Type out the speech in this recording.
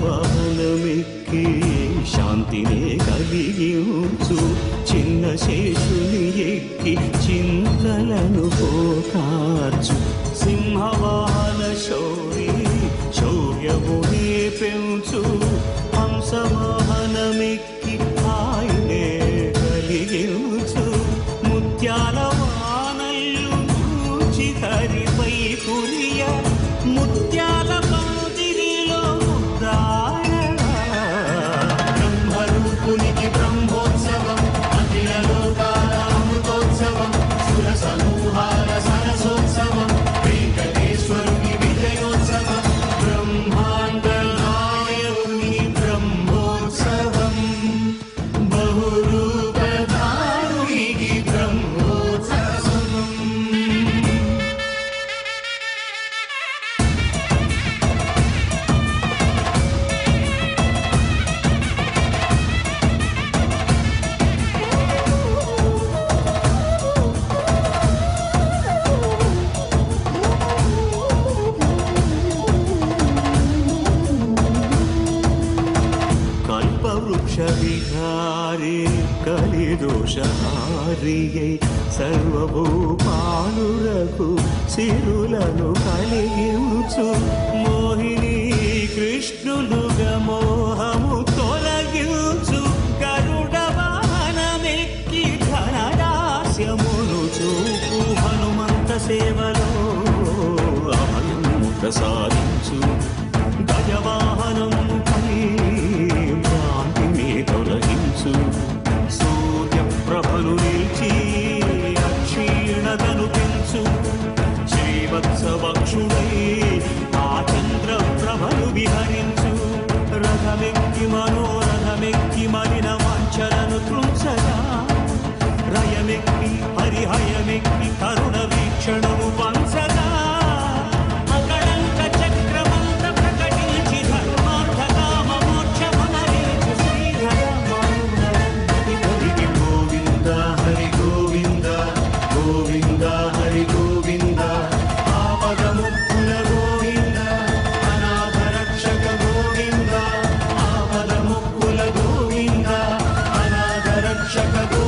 శేషవాహనమెక్కి శాంతినే కలిగించు చిన్న శేషుని ఎక్కి చింతలను పోకార్చు సింహవాహన శౌర్యమునే పెంచు హంసవాహనమెక్కి ఆయనే కలిగించు ముత్యాల వానల్లు చూచి హరిపై కురియ ముత్యాల బ్రహ్మరూపునికి బ్రహ్మోత్సవం అఖిల లోకాల అమృతోత్సవం సుర సమూహాల సరసోత్సవం వెంకటేశ్వరుని విజయోత్సవం బ్రహ్మాండ నాయకుని బ్రహ్మోత్సవం బహురూపధారునికి బ్రహ్మోత్సవం. వృక్షవిహారే కలిదోషహారియై సర్వభూపాలురకు సిరులను కలిగించు మోహిని కృష్ణులుగా మోహము తొలగించు గరుడ వాహనమెక్కి ఘనదాస్యమును చూపు హనుమంత సేవలో అభయము ప్రసాదించు గజవాహనము తొలగించు సూర్యప్రభను నిలిచి అక్షీణతను పెంచు శ్రీవత్సవక్షుడై ఆ చంద్రప్రభను విహరించు రథమెక్కి మనోరథమెక్కి మలిన వాంఛలను త్రుంచగా రయమెక్కి హరిహయమెక్కి కరుణ వీక్షణము పంచగా Shaka